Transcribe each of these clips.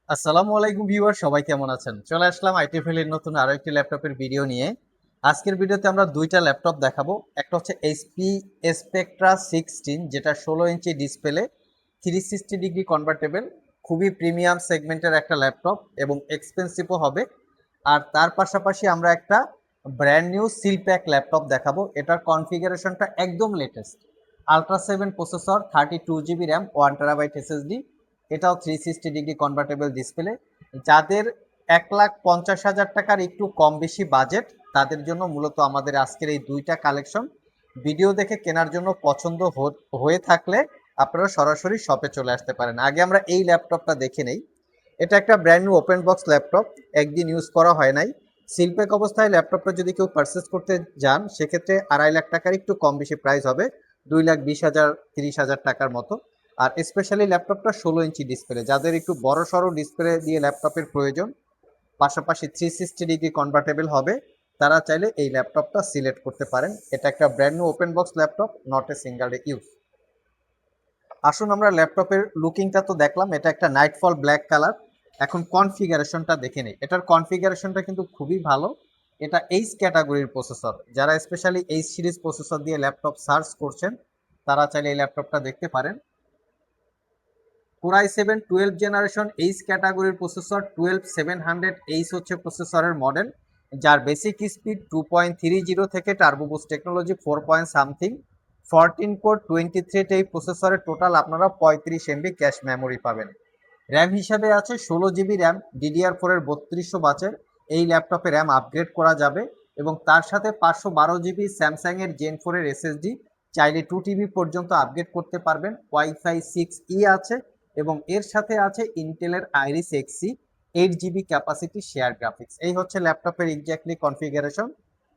আসসালামু আলাইকুম ভিউয়ার, সবাই কেমন আছেন? চলে আসলাম আইটিভেল এর নতুন আরো একটি ল্যাপটপের ভিডিও নিয়ে। আজকের ভিডিওতে আমরা দুইটা ল্যাপটপ দেখাবো। একটা হচ্ছে এইচপি স্পেকট্রা 16, যেটা 16 ইঞ্চি ডিসপ্লে, 360 ডিগ্রি কনভার্টেবল, খুবই প্রিমিয়াম সেগমেন্টের একটা ল্যাপটপ এবং এক্সপেন্সিভও হবে। আর তার পাশাপাশি আমরা একটা brand new seal pack laptop দেখাবো। এটার কনফিগারেশনটা একদম latest, ultra 7 processor, 32 GB RAM, 1 terabyte SSD. এটাও 360 ডিগ্রি কনভার্টেবল ডিসপ্লে। যাদের 1,50,000 টাকার একটু কম বেশি বাজেট, তাদের জন্য মূলত আমাদের আজকের এই দুইটা কালেকশন। ভিডিও দেখে কেনার জন্য পছন্দ হয়ে থাকলে আপনারা সরাসরি শপে চলে আসতে পারেন। আগে আমরা এই ল্যাপটপটা দেখে নেই। এটা একটা brand new open box laptop, একদিন ইউজ করা হয় নাই। সিলপ্যাক অবস্থায় ল্যাপটপটা যদি কেউ পারচেস করতে যান, সেক্ষেত্রে 2.5 লাখ টাকার একটু কম বেশি প্রাইস হবে, 2,20,000 30,000 টাকার মতো। আর স্পেশালি ল্যাপটপটা 16 ইঞ্চি ডিসপ্লে, যাদের একটু বড় সড়ো ডিসপ্লে দিয়ে ল্যাপটপের প্রয়োজন, পাশাপাশি 360 ডিগ্রি কনভার্টেবল হবে, তারা চাইলে এই ল্যাপটপটা সিলেক্ট করতে পারেন। এটা একটা brand new open box laptop, not a single day use. আসুন আমরা ল্যাপটপের লুকিংটা তো দেখলাম, এটা একটা নাইটফল ব্ল্যাক কালার। এখন কনফিগারেশনটা দেখে নিই। এটার কনফিগারেশনটা কিন্তু খুবই ভালো। এটা এইচ ক্যাটাগরির প্রসেসর, যারা স্পেশালি এইচ সিরিজ প্রসেসর দিয়ে ল্যাপটপ সার্চ করছেন, তারা চাইলে এই ল্যাপটপটা দেখতে পারেন। কোর i7 12 জেনারেশন এইচ ক্যাটাগরির প্রসেসর, 12700H হচ্ছে প্রসেসরের মডেল, যার বেসিক স্পিড 2.30 থেকে turbo boost technology 4 point something, 14 core 23 এই প্রসেসরের টোটাল আপনারা 35 MB ক্যাশ মেমোরি পাবেন। র্যাম হিসাবে আছে 16 জিবি র্যাম, DDR4 এর 3200 বাচের। এই ল্যাপটপে র্যাম আপগ্রেড করা যাবে এবং তার সাথে 512 জিবি স্যামসাংয়ের Gen 4 এসএসডি, চাইলে 2 TB পর্যন্ত আপগ্রেড করতে পারবেন। ওয়াইফাই 6E আছে এবং এর সাথে আছে ইন্টেলের Iris Xe 8 GB capacity share graphics. এই হচ্ছে ল্যাপটপের এক্স্যাক্টলি কনফিগারেশন।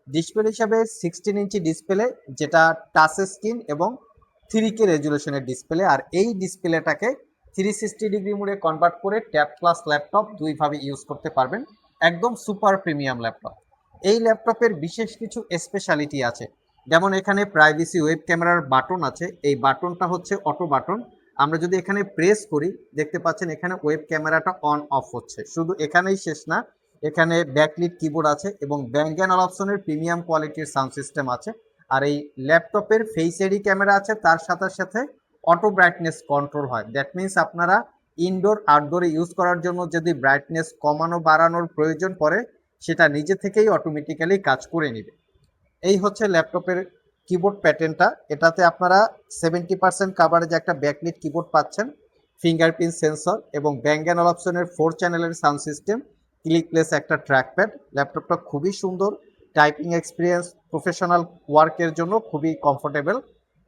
ডিসপ্লে হিসাবে 16 ইঞ্চি ডিসপ্লে, যেটা টাচ স্ক্রিন এবং 3K রেজুলেশনের ডিসপ্লে। আর এই ডিসপ্লেটাকে 360 ডিগ্রি মোডে কনভার্ট করে ট্যাব প্লাস ল্যাপটপ দুইভাবে ইউজ করতে পারবেন। একদম সুপার প্রিমিয়াম ল্যাপটপ। এই ল্যাপটপের বিশেষ কিছু স্পেশালিটি আছে, যেমন এখানে প্রাইভেসি ওয়েব ক্যামেরার বাটন আছে। এই বাটনটা হচ্ছে অটো বাটন। আমরা যদি এখানে প্রেস করি, দেখতে পাচ্ছেন এখানে ওয়েব ক্যামেরাটা অন অফ হচ্ছে। শুধু এখানেই শেষ না, এখানে ব্যাকলিট কিবোর্ড আছে এবং ব্যাঙ্ক অ্যান্ড অপশনের প্রিমিয়াম কোয়ালিটির সাউন্ড সিস্টেম আছে। আর এই ল্যাপটপের ফেস আইডি ক্যামেরা আছে, তার সাথে সাথে অটো ব্রাইটনেস কন্ট্রোল হয়। দ্যাট মিনস আপনারা ইনডোর আউটডোরে ইউজ করার জন্য যদি ব্রাইটনেস কমানো বাড়ানোর প্রয়োজন পড়ে, সেটা নিজে থেকেই অটোমেটিক্যালি কাজ করে নেবে। এই হচ্ছে ল্যাপটপের কিবোর্ড প্যাটার্নটা। এটাতে আপনারা 70% কাভারেজ একটা ব্যাকলিট কিবোর্ড পাচ্ছেন, ফিঙ্গারপ্রিন্ট সেন্সর এবং ব্যাঙ্ক অ্যান্ড অপশনের 4 চ্যানেলের সাউন্ড সিস্টেম, ক্লিকলেস একটা ট্র্যাকপ্যাড। ল্যাপটপটা খুবই সুন্দর, টাইপিং এক্সপিরিয়েন্স, প্রফেশনাল ওয়ার্কের জন্য খুবই কমফোর্টেবল।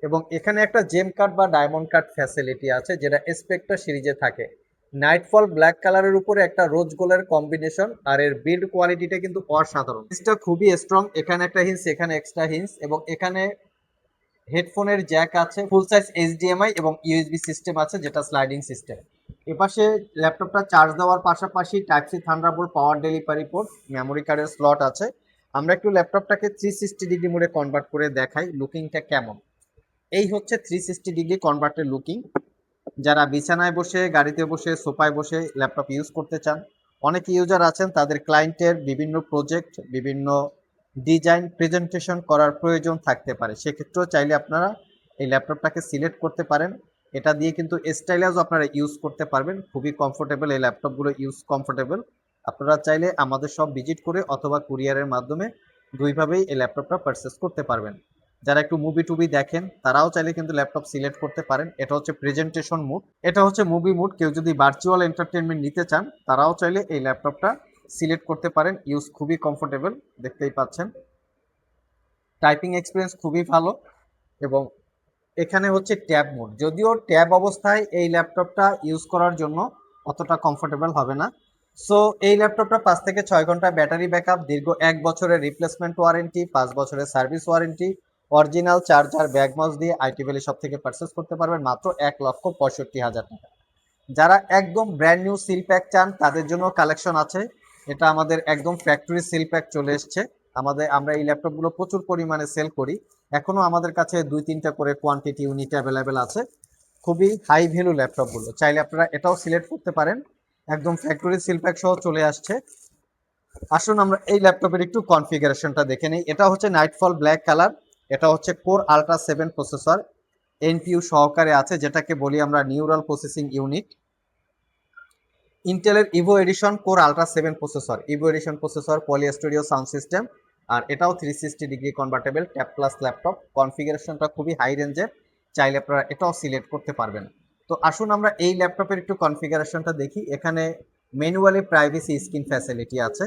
এবং এখানে একটা জেম কাট বা ডায়মন্ড কাট ফ্যাসিলিটি আছে, যেটা স্পেক্ট্রা সিরিজে থাকে। নাইটফল ব্ল্যাক কালারের উপরে একটা রোজ গোল্ডের কম্বিনেশন, আর এর বিল্ড কোয়ালিটিটা কিন্তু অসাধারণ। হিন্সটা খুবই স্ট্রং, এখানে একটা হিন্স, এখানে এক্সট্রা হিন্স, এবং এখানে হেডফোনের জ্যাক আছে, ফুল সাইজ এইচডিএমআই এবং ইউএসবি সিস্টেম আছে, যেটা স্লাইডিং সিস্টেম। এপাশে ল্যাপটপটা চার্জ দেওয়ার পাশাপাশি type C thunderbolt power delivery port, memory কার্ডের স্লট আছে। আমরা একটু ল্যাপটপটাকে 360 ডিগ্রি মোডে কনভার্ট করে দেখাই লুকিংটা কেমন। এই হচ্ছে 360 ডিগ্রি কনভার্টের লুকিং। যারা বিছানায় বসে, গাড়িতে বসে, সোফায় বসে ল্যাপটপ ইউজ করতে চান, অনেক ইউজার আছেন তাদের ক্লায়েন্টের বিভিন্ন প্রজেক্ট, বিভিন্ন ডিজাইন প্রেজেন্টেশন করার প্রয়োজন থাকতে পারে, সেক্ষেত্রেও চাইলে আপনারা এই ল্যাপটপটাকে সিলেক্ট করতে পারেন। এটা দিয়ে কিন্তু স্টাইলাসও আপনারা ইউজ করতে পারবেন, খুবই কমফোর্টেবল এই ল্যাপটপগুলো ইউজ কমফোর্টেবল। আপনারা চাইলে আমাদের সব ভিজিট করে অথবা কুরিয়ারের মাধ্যমে দুইভাবেই এই ল্যাপটপটা পারচেস করতে পারবেন। যারা একটু মুভি টুভি দেখেন, তারাও চাইলে কিন্তু ল্যাপটপ সিলেক্ট করতে পারেন। এটা হচ্ছে প্রেজেন্টেশন মুড, এটা হচ্ছে মুভি মুড। কেউ যদি ভার্চুয়াল এন্টারটেনমেন্ট নিতে চান, তারাও চাইলে এই ল্যাপটপটা সিলেক্ট করতে পারেন। ইউজ খুবই কমফোর্টেবল, দেখতেই পাচ্ছেন। টাইপিং এক্সপিরিয়েন্স খুবই ভালো। এবং এখানে হচ্ছে ট্যাব মোড, যদিও ট্যাব অবস্থায় এই ল্যাপটপটা ইউজ করার জন্য অতটা কমফোর্টেবল হবে না। সো এই ল্যাপটপটা 5 থেকে 6 ঘন্টা ব্যাটারি ব্যাকআপ, দীর্ঘ 1 বছরের রিপ্লেসমেন্ট ওয়ারেন্টি, 5 বছরের service warranty, original charger bag mouse দিয়ে আইটি ভ্যালি সব থেকে পারচেস করতে পারবেন মাত্র 1,65,000 টাকা। যারা একদম ব্র্যান্ড নিউ সিল প্যাক চান, তাদের জন্য কালেকশন আছে। এটা আমাদের একদম ফ্যাক্টরি সিল প্যাক চলে এসছে। আমরা এই ল্যাপটপগুলো প্রচুর পরিমাণে সেল করি, এখনো আমাদের কাছে 2-3টা করে কোয়ান্টিটি ইউনিট অ্যাভেলেবেল আছে। খুবই হাই ভ্যালু ল্যাপটপগুলো, চাইলে আপনারা এটাও সিলেক্ট করতে পারেন। একদম ফ্যাক্টরি সিল প্যাক সহ চলে আসছে। আসুন আমরা এই ল্যাপটপের একটু কনফিগারেশনটা দেখে নিই। এটা হচ্ছে নাইটফল ব্ল্যাক কালার। এটা হচ্ছে কোর আল্ট্রা 7 প্রসেসর, এনপিইউ সহকারে আছে, যেটাকে বলি আমরা নিউরাল প্রসেসিং ইউনিট। ইন্টেলের Evo edition core ultra 7 processor, Evo edition processor, poly studio sound system, আর এটাও 360 degree convertible tab plus laptop. কনফিগারেশনটা খুবই হাই রেঞ্জের, চাইলে আপনারা এটাও সিলেক্ট করতে পারবেন। তো আসুন আমরা এই ল্যাপটপের একটু কনফিগারেশনটা দেখি। এখানে ম্যানুয়ালি প্রাইভেসি স্ক্রিন ফ্যাসিলিটি আছে,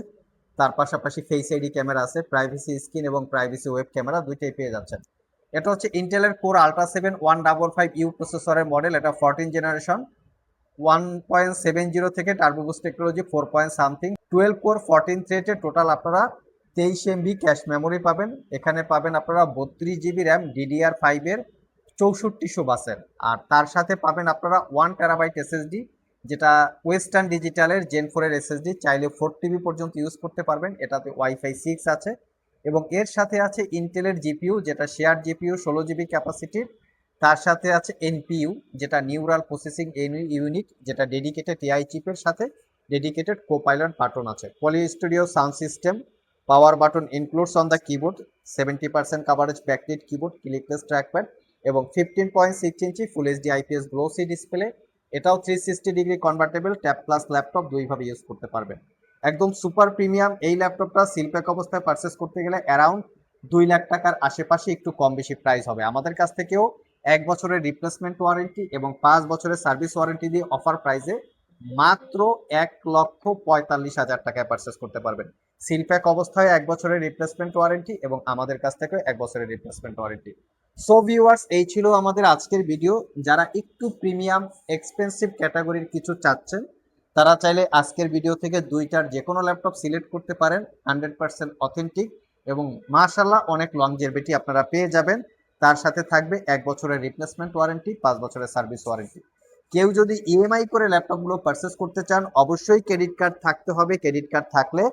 তার পাশাপাশি ফেস আইডি ক্যামেরা আছে, প্রাইভেসি স্ক্রিন এবং প্রাইভেসি ওয়েব ক্যামেরা দুইটাই পেয়ে যাচ্ছেন। এটা হচ্ছে ইন্টেলের কোর আল্ট্রা 7 155U প্রসেসরের মডেল। এটা 14 জেনারেশন, 1.70 থেকে turbo boost technology 4 point something, 12 core 14 থ্রেডে টোটাল আপনারা 23 এমবি ক্যাশ মেমোরি পাবেন। এখানে পাবেন আপনারা 32 জিবি র্যাম DDR5 এর 6400 বাসের, আর তার সাথে পাবেন আপনারা 1 টেরাবাইট এসএসডি, যেটা ওয়েস্টার্ন ডিজিটালের জেন 4 এর এসএসডি, চাইলে 4 টিবি পর্যন্ত ইউজ করতে পারবেন। এটাতে ওয়াইফাই 6 আছে এবং এর সাথে আছে ইন্টেলের জিপিইউ, যেটা শেয়ার জিপিইউ 16 জিবি ক্যাপাসিটির। তার সাথে আছে এনপিইউ, যেটা নিউরাল প্রসেসিং ইউনিট, যেটা ডেডিকেটেড এআই চিপের সাথে ডেডিকেটেড কোপাইলট বাটন আছে। Poly studio sound system, power button includes on the keyboard, 70% coverage backlit keyboard, clickless trackpad এবং 15.6 inch full HD IPS glossy display. এটাও 360 degree convertible tab plus laptop, দুইভাবে use করতে পারবেন। একদম super premium এই ল্যাপটপটা seal pack অবস্থায় পারচেস করতে গেলে অ্যারাউন্ড 2 লাখ টাকার আশেপাশে, একটু কম বেশি প্রাইস হবে। আমাদের কাছ থেকেও 1 বছরের রিপ্লেসমেন্ট ওয়ারেন্টি এবং 5 বছরের সার্ভিস ওয়ারেন্টি দিয়ে অফার প্রাইসে মাত্র 1,45,000 টাকায় পারচেস করতে পারবেন। সিলপ্যাক অবস্থায় 1 বছরের রিপ্লেসমেন্ট ওয়ারেন্টি এবং আমাদের কাছ থেকে 1 বছরের রিপ্লেসমেন্ট ওয়ারেন্টি। সো ভিউয়ার্স, এই ছিল আমাদের আজকের ভিডিও। যারা একটু প্রিমিয়াম এক্সপেন্সিভ ক্যাটাগরির কিছু চাচ্ছেন, তারা চাইলে আজকের ভিডিও থেকে দুইটার যে কোনো ল্যাপটপ সিলেক্ট করতে পারেন। 100% অথেন্টিক এবং মাশাআল্লাহ অনেক লংজেভিটি আপনারা পেয়ে যাবেন। তার সাথে থাকবে 1 বছরের রিপ্লেসমেন্ট ওয়ারেন্টি, 5 বছরের সার্ভিস ওয়ারেন্টি। কেউ যদি ইএমআই করে ল্যাপটপগুলো পারচেস করতে চান, অবশ্যই ক্রেডিট কার্ড থাকতে হবে। ক্রেডিট কার্ড থাকলে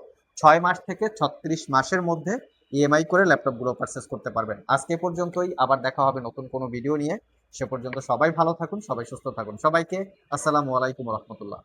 6 মাস থেকে 36 মাসের মধ্যে ইএমআই করে ল্যাপটপগুলো পারচেস করতে পারবেন। আজকে পর্যন্তই, আবার দেখা হবে নতুন কোনো ভিডিও নিয়ে। সে পর্যন্ত সবাই ভালো থাকুন, সবাই সুস্থ থাকুন। সবাইকে আসসালামু আলাইকুম রহমতুল্লাহ।